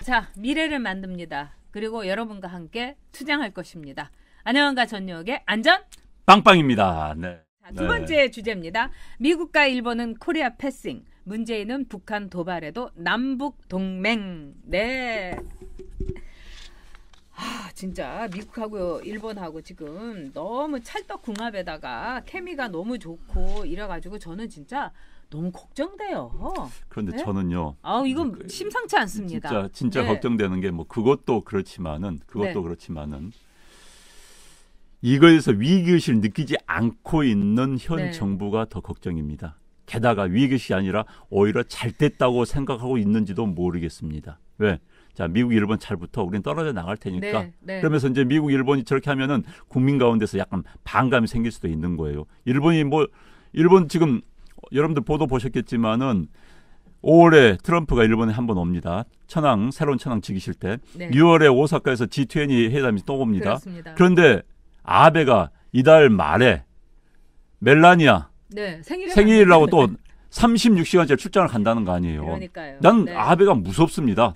자, 미래를 만듭니다. 그리고 여러분과 함께 투쟁할 것입니다. 안녕한가 전역의 안전 빵빵입니다. 네. 자, 두 번째 주제입니다. 미국과 일본은 코리아 패싱, 문재인은 북한 도발에도 남북 동맹. 네. 진짜 미국하고 일본하고 지금 너무 찰떡궁합에다가 케미가 너무 좋고 이래가지고 저는 진짜 너무 걱정돼요. 그런데 네? 저는요. 이건 심상치 않습니다. 진짜 네. 걱정되는 게 뭐 그것도 그렇지만은 이거에서 위기의식을 느끼지 않고 있는 현 네. 정부가 더 걱정입니다. 게다가 위기의식이 아니라 오히려 잘 됐다고 생각하고 있는지도 모르겠습니다. 왜? 자, 미국, 일본 잘부터 우리는 떨어져 나갈 테니까. 네. 그러면서 이제 미국, 일본이 저렇게 하면은 국민 가운데서 약간 반감이 생길 수도 있는 거예요. 일본 지금 여러분들 보도 보셨겠지만은 5월에 트럼프가 일본에 한번 옵니다. 새로운 천황 즉위실 때. 네. 6월에 오사카에서 G20 회담이 또 옵니다. 그렇습니다. 그런데 아베가 이달 말에 멜라니아 네, 생일이라고 또 36시간째 출장을 간다는 거 아니에요. 그러니까요. 난 네. 아베가 무섭습니다.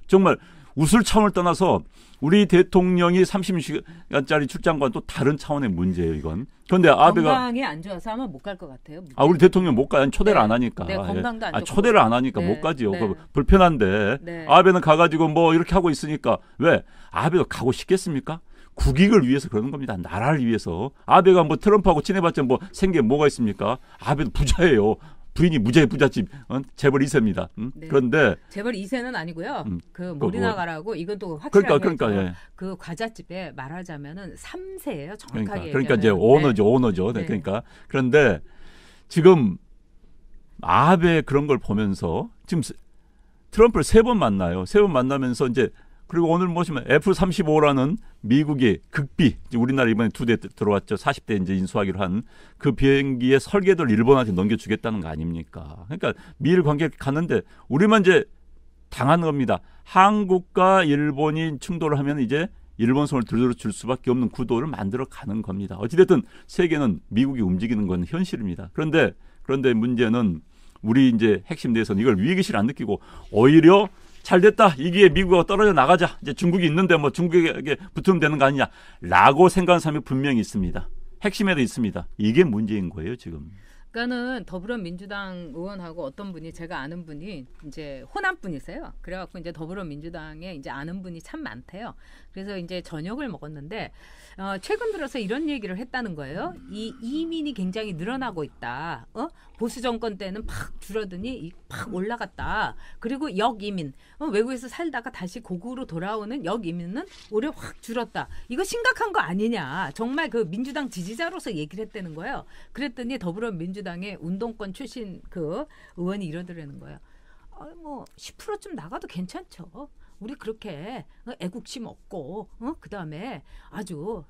정말 웃을 차원을 떠나서 우리 대통령이 30시간짜리 출장과는 또 다른 차원의 문제예요, 이건. 그런데 아베가 건강이 안 좋아서 아마 못 갈 것 같아요. 우리 대통령 못 가요. 초대를 네. 안 하니까. 네, 건강도 안 좋고. 초대를 안 하니까 네. 못 가지요. 네. 불편한데. 네. 아베는 가가지고 뭐 이렇게 하고 있으니까 왜? 아베가 가고 싶겠습니까? 국익을 위해서 그러는 겁니다. 나라를 위해서. 아베가 뭐 트럼프하고 친해봤자 뭐 생긴 게 뭐가 있습니까? 아베도 부자예요. 부인이 무지하게 부잣집 재벌 2세입니다. 네. 그런데 재벌 2세는 아니고요. 그 모리나가라고 이건 또 확실하게 그러니까 예. 그 과자집에 말하자면은 3세예요. 정확하게. 그러니까 이제 오너죠. 네. 그러니까 그런데 지금 아베 그런 걸 보면서 지금 트럼프를 3번 만나요. 3번 만나면서 이제 그리고 오늘 보시면 F-35라는 미국의 극비, 우리나라 이번에 2대 들어왔죠. 40대 이제 인수하기로 한 그 비행기의 설계도를 일본한테 넘겨주겠다는 거 아닙니까? 그러니까 미일 관계 갔는데 우리만 이제 당하는 겁니다. 한국과 일본이 충돌을 하면 이제 일본 손을 들어줄 수밖에 없는 구도를 만들어 가는 겁니다. 어찌됐든 세계는 미국이 움직이는 건 현실입니다. 그런데 문제는 우리 이제 핵심 내에서는 이걸 위기의식을 안 느끼고 오히려 잘 됐다. 이게 미국하고 떨어져 나가자. 이제 중국이 있는데 뭐 중국에게 붙으면 되는 거 아니냐라고 생각하는 사람이 분명히 있습니다. 핵심에도 있습니다. 이게 문제인 거예요, 지금. 그러니까는 더불어민주당 의원하고 어떤 분이 제가 아는 분이 이제 호남 분이세요. 그래갖고 이제 더불어민주당에 이제 아는 분이 참 많대요. 그래서 이제 저녁을 먹었는데 최근 들어서 이런 얘기를 했다는 거예요. 이 이민이 굉장히 늘어나고 있다. 보수 정권 때는 팍 줄어드니 팍 올라갔다. 그리고 역이민, 외국에서 살다가 다시 고국으로 돌아오는 역이민은 올해 확 줄었다. 이거 심각한 거 아니냐. 정말 그 민주당 지지자로서 얘기를 했다는 거예요. 그랬더니 더불어민주당의 운동권 출신 그 의원이 이러더라는 거예요. 뭐 10%좀 나가도 괜찮죠. 우리 그렇게 애국심 없고 그다음에 아주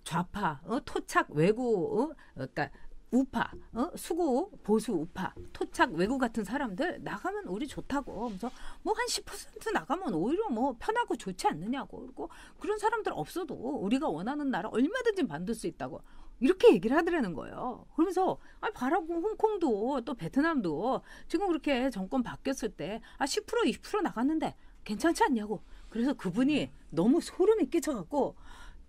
좌파, 토착 외구, 그러니까 우파, 수구 보수 우파, 토착 외구 같은 사람들 나가면 우리 좋다고. 그래서 뭐 한 10% 나가면 오히려 뭐 편하고 좋지 않느냐고. 그리고 그런 사람들 없어도 우리가 원하는 나라 얼마든지 만들 수 있다고. 이렇게 얘기를 하더라는 거예요. 그러면서 봐라고 홍콩도 또 베트남도 지금 그렇게 정권 바뀌었을 때 10% 20% 나갔는데 괜찮지 않냐고. 그래서 그분이 너무 소름이 끼쳐갖고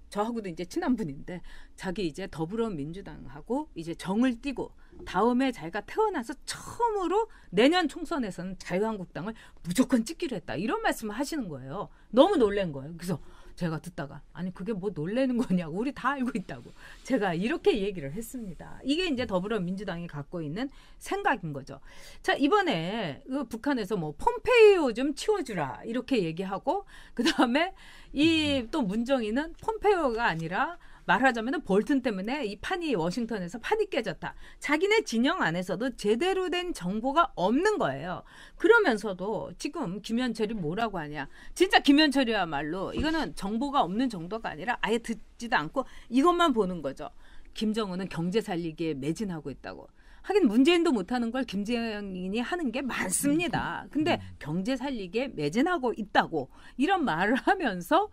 저하고도 이제 친한 분인데 자기 이제 더불어민주당하고 이제 정을 띄고 다음에 자기가 태어나서 처음으로 내년 총선에서는 자유한국당을 무조건 찍기로 했다. 이런 말씀을 하시는 거예요. 너무 놀란 거예요. 그래서 제가 듣다가 아니 그게 뭐 놀라는 거냐고. 우리 다 알고 있다고. 제가 이렇게 얘기를 했습니다. 이게 이제 더불어민주당이 갖고 있는 생각인 거죠. 자, 이번에 그 북한에서 뭐 폼페이오 좀 치워주라 이렇게 얘기하고 그다음에 이 또 문정희는 폼페이오가 아니라 말하자면 볼튼 때문에 이 판이 워싱턴에서 판이 깨졌다. 자기네 진영 안에서도 제대로 된 정보가 없는 거예요. 그러면서도 지금 김현철이 뭐라고 하냐. 진짜 김현철이야말로 이거는 정보가 없는 정도가 아니라 아예 듣지도 않고 이것만 보는 거죠. 김정은은 경제 살리기에 매진하고 있다고. 하긴 문재인도 못하는 걸 김정인이 하는 게 많습니다. 근데 경제 살리기에 매진하고 있다고 이런 말을 하면서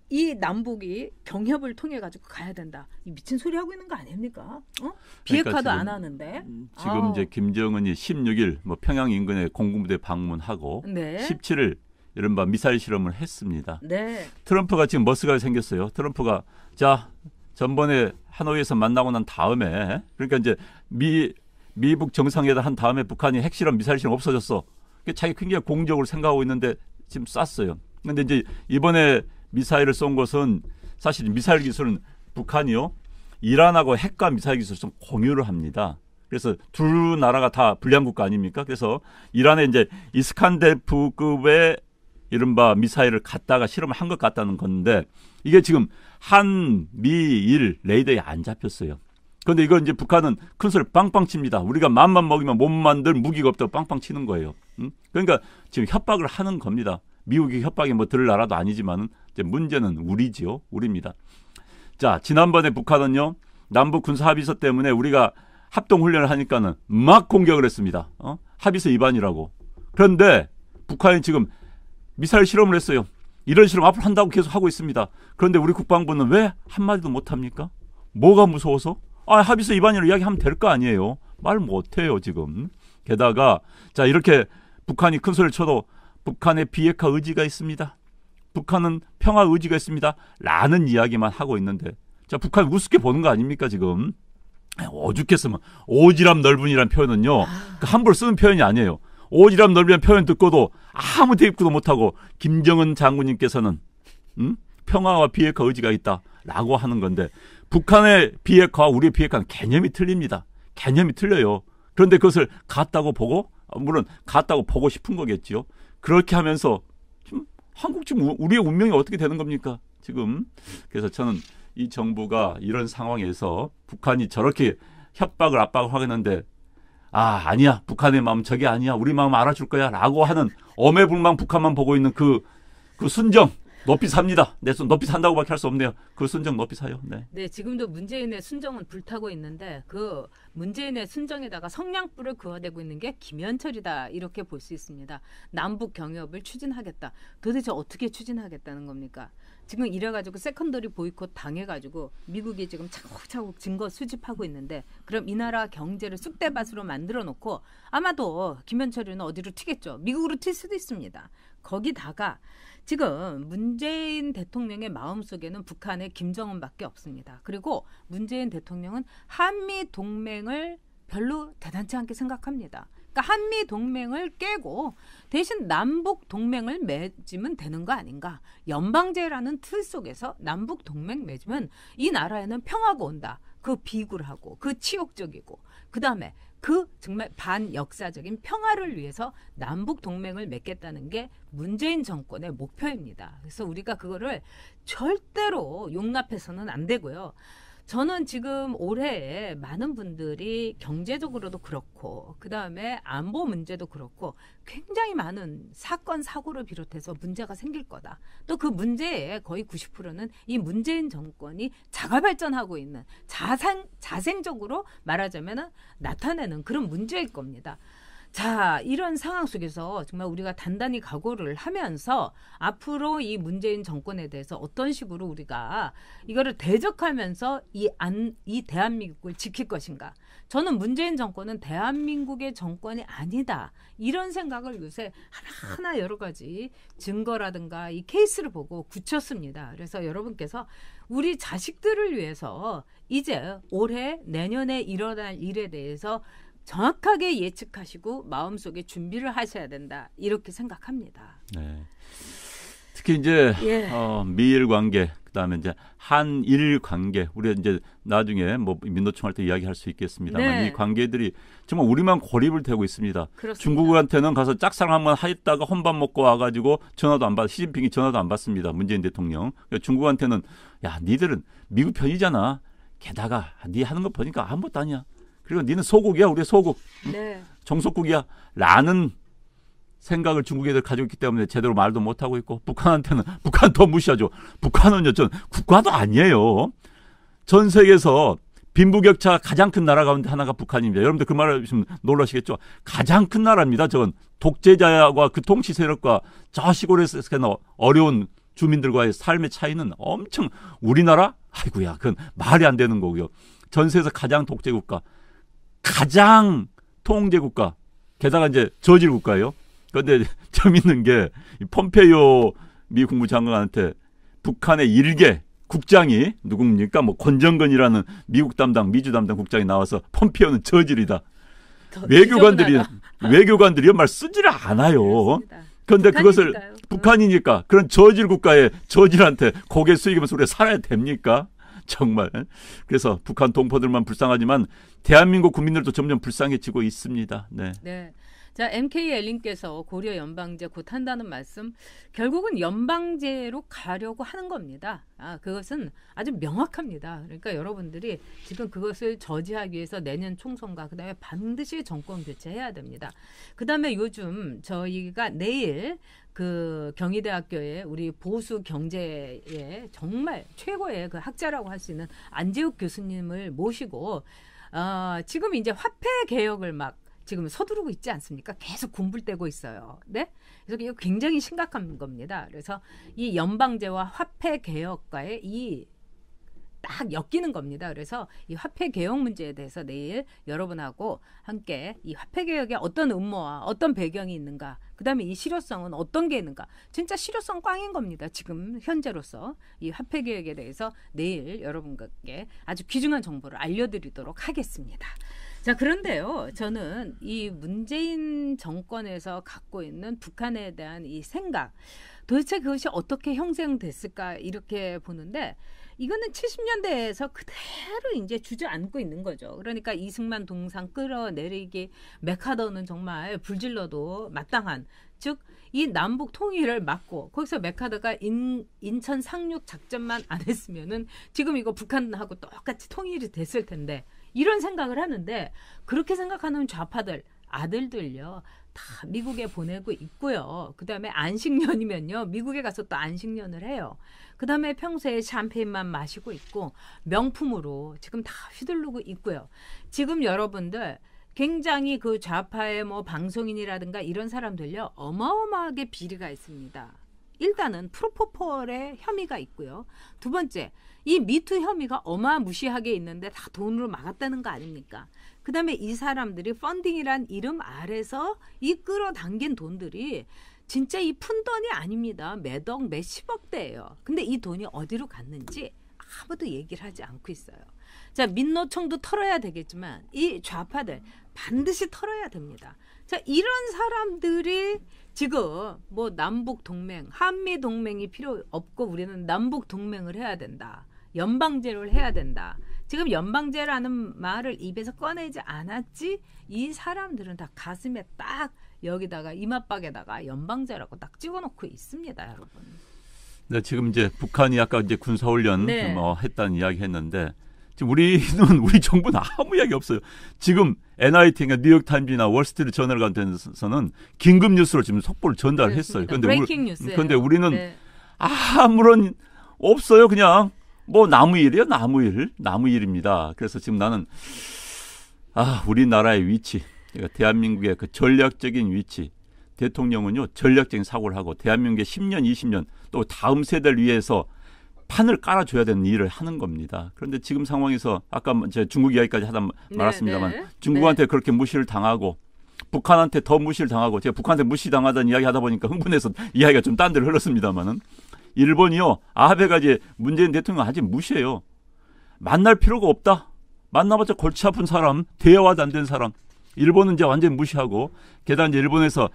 이 남북이 경협을 통해 가지고 가야 된다. 이 미친 소리 하고 있는 거 아닙니까? 비핵화도 그러니까 안 하는데. 지금 이제 김정은이 16일 뭐 평양 인근에 공군부대 방문하고 네. 17일 이른바 미사일 실험을 했습니다. 네. 트럼프가 지금 머스가 생겼어요. 트럼프가 자 전번에 하노이에서 만나고 난 다음에 그러니까 이제 미북 정상회담 한 다음에 북한이 핵실험 미사일 실험 없어졌어. 자기 굉장히 공적으로 생각하고 있는데 지금 쐈어요. 그런데 이제 이번에 미사일을 쏜 것은 사실 미사일 기술은 북한이요 이란하고 핵과 미사일 기술을 좀 공유를 합니다. 그래서 두 나라가 다 불량 국가 아닙니까? 그래서 이란에 이제 이스칸데르급의 이른바 미사일을 갖다가 실험을 한 것 같다는 건데 이게 지금 한미일 레이더에 안 잡혔어요. 그런데 이거 이제 북한은 큰 소리 빵빵 칩니다. 우리가 맘만 먹이면 못 만들 무기가 없다고 빵빵 치는 거예요. 그러니까 지금 협박을 하는 겁니다. 미국이 협박이 뭐 들을 나라도 아니지만은 이제 문제는 우리지요. 우리입니다. 자, 지난번에 북한은요. 남북 군사 합의서 때문에 우리가 합동 훈련을 하니까는 막 공격을 했습니다. 합의서 위반이라고. 그런데 북한이 지금 미사일 실험을 했어요. 이런 실험 앞으로 한다고 계속 하고 있습니다. 그런데 우리 국방부는 왜 한마디도 못 합니까? 뭐가 무서워서? 합의서 위반이라고 이야기하면 될 거 아니에요. 말 못해요, 지금. 게다가 자, 이렇게 북한이 큰 소리를 쳐도 북한의 비핵화 의지가 있습니다. 북한은 평화 의지가 있습니다. 라는 이야기만 하고 있는데 자, 북한 우습게 보는 거 아닙니까, 지금? 오죽했으면 오지랖 넓은이라는 표현은요. 함부로 쓰는 표현이 아니에요. 오지랖 넓이라는 표현 듣고도 아무 대입구도 못하고 김정은 장군님께서는 평화와 비핵화 의지가 있다라고 하는 건데 북한의 비핵화와 우리의 비핵화는 개념이 틀립니다. 개념이 틀려요. 그런데 그것을 같다고 보고 물론 같다고 보고 싶은 거겠지요. 그렇게 하면서 지금 한국 지금 우리의 운명이 어떻게 되는 겁니까? 지금. 그래서 저는 이 정부가 이런 상황에서 북한이 저렇게 협박을 압박을 하겠는데 아니야. 북한의 마음 저게 아니야. 우리 마음 알아줄 거야. 라고 하는 어매불망 북한만 보고 있는 그 순정 높이 삽니다. 내 손 높이 산다고밖에 할 수 없네요. 그 순정 높이 사요. 네. 네, 지금도 문재인의 순정은 불타고 있는데 그 문재인의 순정에다가 성냥불을 그어대고 있는 게 김현철이다 이렇게 볼 수 있습니다. 남북 경협을 추진하겠다. 도대체 어떻게 추진하겠다는 겁니까? 지금 이래가지고 세컨더리 보이콧 당해가지고 미국이 지금 차곡차곡 증거 수집하고 있는데 그럼 이 나라 경제를 쑥대밭으로 만들어 놓고 아마도 김현철이는 어디로 튀겠죠. 미국으로 튈 수도 있습니다. 거기다가 지금 문재인 대통령의 마음속에는 북한의 김정은밖에 없습니다. 그리고 문재인 대통령은 한미 동맹을 별로 대단치 않게 생각합니다. 그러니까 한미 동맹을 깨고 대신 남북 동맹을 맺으면 되는 거 아닌가. 연방제라는 틀 속에서 남북 동맹 맺으면 이 나라에는 평화가 온다. 그 비굴하고 그 치욕적이고 그다음에 그 정말 반역사적인 평화를 위해서 남북 동맹을 맺겠다는 게 문재인 정권의 목표입니다. 그래서 우리가 그거를 절대로 용납해서는 안 되고요. 저는 지금 올해에 많은 분들이 경제적으로도 그렇고 그다음에 안보 문제도 그렇고 굉장히 많은 사건 사고를 비롯해서 문제가 생길 거다. 또 그 문제의 거의 90%는 이 문재인 정권이 자가 발전하고 있는 자생적으로 말하자면 나타내는 그런 문제일 겁니다. 자, 이런 상황 속에서 정말 우리가 단단히 각오를 하면서 앞으로 이 문재인 정권에 대해서 어떤 식으로 우리가 이거를 대적하면서 이 대한민국을 지킬 것인가. 저는 문재인 정권은 대한민국의 정권이 아니다. 이런 생각을 요새 하나하나 여러 가지 증거라든가 이 케이스를 보고 굳혔습니다. 그래서 여러분께서 우리 자식들을 위해서 이제 올해 내년에 일어날 일에 대해서 정확하게 예측하시고 마음속에 준비를 하셔야 된다. 이렇게 생각합니다. 네. 특히 이제 미일 관계, 그다음에 이제 한일 관계, 우리가 이제 나중에 뭐 민노총 할 때 이야기할 수 있겠습니다만 네. 이 관계들이 정말 우리만 고립을 되고 있습니다. 그렇습니다. 중국한테는 가서 짝사랑 한번 했다가 혼밥 먹고 와가지고 전화도 안 받, 시진핑이 전화도 안 받습니다. 문재인 대통령. 중국한테는 야, 니들은 미국 편이잖아. 게다가 니 하는 거 보니까 아무것도 아니야. 그리고 니는 소국이야, 우리 소국. 네. 정속국이야. 라는 생각을 중국 애들 가지고 있기 때문에 제대로 말도 못하고 있고 북한한테는 북한 더 무시하죠. 북한은요, 전 국가도 아니에요. 전 세계에서 빈부격차 가장 큰 나라 가운데 하나가 북한입니다. 여러분들 그 말을 좀 놀라시겠죠. 가장 큰 나라입니다. 저건 독재자와 그 통치 세력과 저 시골에서 어려운 주민들과의 삶의 차이는 엄청 우리나라 아이고야 그건 말이 안 되는 거고요. 전세에서 가장 독재 국가, 가장 통제 국가, 게다가 이제 저질 국가예요. 그런데 재밌는 게 폼페이오 미 국무장관한테 북한의 일개 국장이 누굽니까? 뭐 권정근이라는 미국 담당, 미주 담당 국장이 나와서 폼페이오는 저질이다. 외교관들이 말 쓰지를 않아요. 그런데 그것을 북한이니까 그런 저질 국가의 저질한테 고개 숙이면서 우리가 살아야 됩니까? 정말. 그래서 북한 동포들만 불쌍하지만 대한민국 국민들도 점점 불쌍해지고 있습니다. 네. 네. 자, MKL님께서 고려 연방제 곧 한다는 말씀, 결국은 연방제로 가려고 하는 겁니다. 그것은 아주 명확합니다. 그러니까 여러분들이 지금 그것을 저지하기 위해서 내년 총선과 그다음에 반드시 정권 교체해야 됩니다. 그다음에 요즘 저희가 내일 그 경희대학교에 우리 보수 경제의 정말 최고의 그 학자라고 할 수 있는 안재욱 교수님을 모시고 지금 이제 화폐 개혁을 막 지금 서두르고 있지 않습니까? 계속 군불대고 있어요. 네? 그래서 이거 굉장히 심각한 겁니다. 그래서 이 연방제와 화폐 개혁과의 이 딱 엮이는 겁니다. 그래서 이 화폐 개혁 문제에 대해서 내일 여러분하고 함께 이 화폐 개혁에 어떤 음모와 어떤 배경이 있는가, 그다음에 이 실효성은 어떤 게 있는가, 진짜 실효성 꽝인 겁니다. 지금 현재로서 이 화폐 개혁에 대해서 내일 여러분께 아주 귀중한 정보를 알려드리도록 하겠습니다. 자, 그런데요, 저는 이 문재인 정권에서 갖고 있는 북한에 대한 이 생각, 도대체 그것이 어떻게 형성됐을까 이렇게 보는데, 이거는 70년대에서 그대로 이제 주저앉고 있는 거죠. 그러니까 이승만 동상 끌어내리기, 메카더는 정말 불질러도 마땅한, 즉 이 남북 통일을 막고 거기서 메카더가 인천 상륙 작전만 안 했으면은 지금 이거 북한하고 똑같이 통일이 됐을 텐데, 이런 생각을 하는데, 그렇게 생각하는 좌파들 아들들요 다 미국에 보내고 있고요. 그 다음에 안식년이면요 미국에 가서 또 안식년을 해요. 그 다음에 평소에 샴페인만 마시고 있고 명품으로 지금 다 휘두르고 있고요. 지금 여러분들 굉장히 그 좌파의 뭐 방송인이라든가 이런 사람들요 어마어마하게 비리가 있습니다. 일단은 프로포폴의 혐의가 있고요. 두 번째, 이 미투 혐의가 어마무시하게 있는데 다 돈으로 막았다는 거 아닙니까? 그 다음에 이 사람들이 펀딩이란 이름 아래서 이 끌어당긴 돈들이 진짜 이 푼돈이 아닙니다. 몇억, 몇십억대예요. 근데 이 돈이 어디로 갔는지 아무도 얘기를 하지 않고 있어요. 자, 민노총도 털어야 되겠지만 이 좌파들 반드시 털어야 됩니다. 자, 이런 사람들이 지금 뭐 남북 동맹, 한미 동맹이 필요 없고 우리는 남북 동맹을 해야 된다. 연방제를 해야 된다. 지금 연방제라는 말을 입에서 꺼내지 않았지, 이 사람들은 다 가슴에 딱 여기다가 이마박에다가 연방제라고 딱 찍어놓고 있습니다, 여러분. 네, 지금 이제 북한이 아까 이제 군사훈련 네. 뭐 했다는 이야기 했는데, 지금 우리 정부는 아무 이야기 없어요. 지금 NIT, 그러니까 뉴욕타임즈나 월스트리트 저널 같은 데서는 긴급 뉴스로 지금 속보를 전달했어요. 그런데 우리는 네. 아무런 없어요. 그냥 뭐 나무일이에요. 나무일입니다. 그래서 지금 나는 우리나라의 위치, 그러니까 대한민국의 그 전략적인 위치, 대통령은요 전략적인 사고를 하고 대한민국의 10년, 20년 또 다음 세대를 위해서 판을 깔아줘야 되는 일을 하는 겁니다. 그런데 지금 상황에서 아까 제가 중국 이야기까지 하다 말았습니다만 중국한테 그렇게 무시를 당하고 북한한테 더 무시를 당하고, 제가 북한한테 무시당하다는 이야기 하다 보니까 흥분해서 이야기가 좀 딴 데로 흘렀습니다만은, 일본이요 아베가 이제 문재인 대통령 아직 무시해요. 만날 필요가 없다. 만나봤자 골치 아픈 사람, 대화도 안 된 사람. 일본은 이제 완전히 무시하고, 게다가 이제 일본에서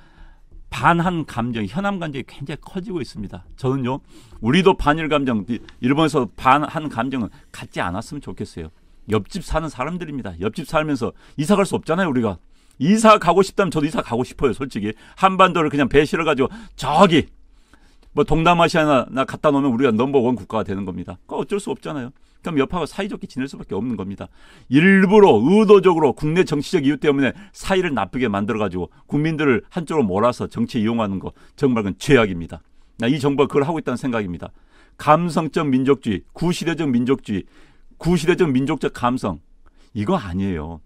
반한 감정, 현안 감정이 굉장히 커지고 있습니다. 저는요, 우리도 반일 감정, 일본에서 반한 감정은 갖지 않았으면 좋겠어요. 옆집 사는 사람들입니다. 옆집 살면서 이사 갈 수 없잖아요, 우리가. 이사 가고 싶다면 저도 이사 가고 싶어요, 솔직히. 한반도를 그냥 배 실어가지고 저기 뭐 동남아시아나 갖다 놓으면 우리가 넘버원 국가가 되는 겁니다. 그거 어쩔 수 없잖아요. 그럼 옆하고 사이좋게 지낼 수밖에 없는 겁니다. 일부러 의도적으로 국내 정치적 이유 때문에 사이를 나쁘게 만들어가지고 국민들을 한쪽으로 몰아서 정치에 이용하는 거, 정말 그건 죄악입니다. 이 정부가 그걸 하고 있다는 생각입니다. 감성적 민족주의, 구시대적 민족주의, 구시대적 민족적 감성, 이거 아니에요.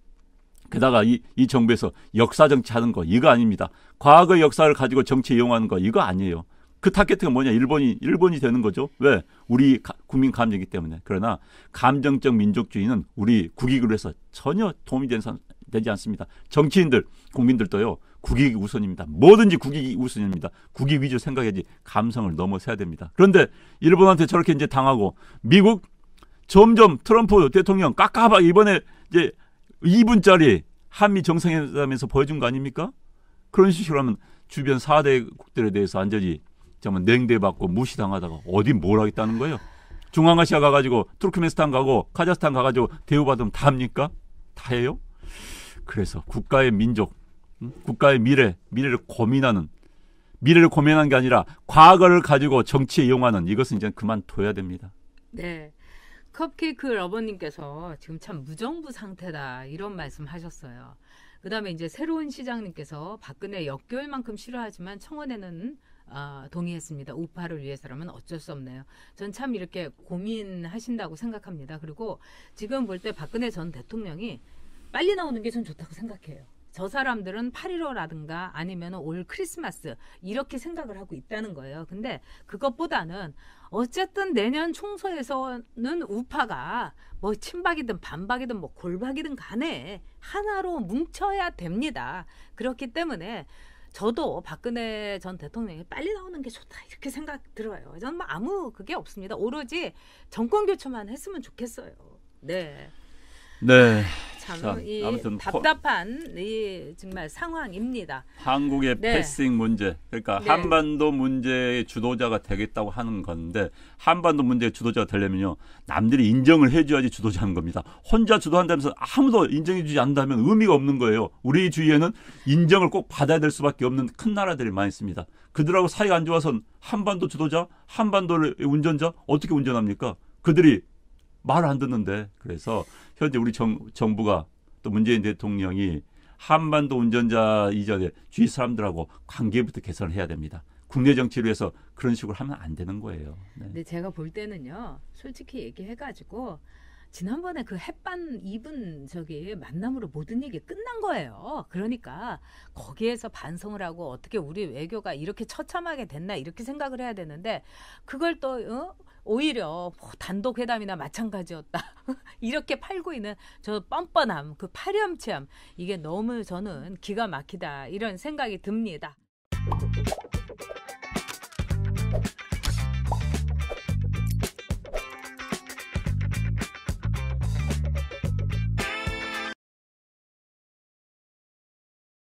게다가 이 정부에서 역사 정치하는 거, 이거 아닙니다. 과거 역사를 가지고 정치에 이용하는 거, 이거 아니에요. 그 타겟가 뭐냐? 일본이 되는 거죠. 왜? 우리 국민 감정이기 때문에. 그러나 감정적 민족주의는 우리 국익을 위해서 전혀 도움이 되지 않습니다. 정치인들, 국민들도요. 국익이 우선입니다. 뭐든지 국익이 우선입니다. 국익 위주 생각해야지 감성을 넘어서야 됩니다. 그런데 일본한테 저렇게 이제 당하고 미국 점점 트럼프 대통령 깝깝하게 이번에 이제 2분짜리 한미 정상회담에서 보여준 거 아닙니까? 그런 식으로 하면 주변 4대국들에 대해서 완전히 정말 냉대받고 무시당하다가 어디 뭘 하겠다는 거예요? 중앙아시아 가가지고 투르크메스탄 가고 카자흐스탄 가가지고 대우받으면 다 합니까? 다 해요? 그래서 국가의 민족, 국가의 미래를 고민하는 게 아니라 과거를 가지고 정치에 이용하는 이것은 이제 그만둬야 됩니다. 네. 컵케이크 러버님께서 지금 참 무정부 상태다 이런 말씀하셨어요. 그다음에 이제 새로운 시장님께서 박근혜 역겨울만큼 싫어하지만 청원에는 동의했습니다. 우파를 위해서라면 어쩔 수 없네요. 전 참 이렇게 고민하신다고 생각합니다. 그리고 지금 볼 때 박근혜 전 대통령이 빨리 나오는 게 전 좋다고 생각해요. 저 사람들은 8.15라든가 아니면 올 크리스마스 이렇게 생각을 하고 있다는 거예요. 근데 그것보다는 어쨌든 내년 총선에서는 우파가 뭐 친박이든 반박이든 뭐 골박이든 간에 하나로 뭉쳐야 됩니다. 그렇기 때문에 저도 박근혜 전 대통령이 빨리 나오는 게 좋다 이렇게 생각 들어요. 저는 뭐 아무 그게 없습니다. 오로지 정권 교체만 했으면 좋겠어요. 네. 네. 참 이 답답한 이 정말 상황입니다. 한국의 패싱 문제, 그러니까 네. 한반도 문제의 주도자가 되겠다고 하는 건데 한반도 문제의 주도자가 되려면요 남들이 인정을 해줘야지 주도자는 겁니다. 혼자 주도한다면서 아무도 인정해주지 않는다면 의미가 없는 거예요. 우리 주위에는 인정을 꼭 받아야 될 수밖에 없는 큰 나라들이 많이 있습니다. 그들하고 사이가 안 좋아서 한반도 주도자, 한반도의 운전자 어떻게 운전합니까? 그들이 말을 안 듣는데. 그래서 현재 우리 정부가 또 문재인 대통령이 한반도 운전자 이전에 주위 사람들하고 관계부터 개선을 해야 됩니다. 국내 정치를 위해서 그런 식으로 하면 안 되는 거예요. 네. 근데 제가 볼 때는요, 솔직히 얘기해가지고 지난번에 그 햇반 입은 저기 만남으로 모든 얘기 끝난 거예요. 그러니까 거기에서 반성을 하고 어떻게 우리 외교가 이렇게 처참하게 됐나 이렇게 생각을 해야 되는데 그걸 또 오히려 뭐 단독 회담이나 마찬가지였다 이렇게 팔고 있는 저 뻔뻔함, 그 파렴치함 이게 너무 저는 기가 막히다 이런 생각이 듭니다.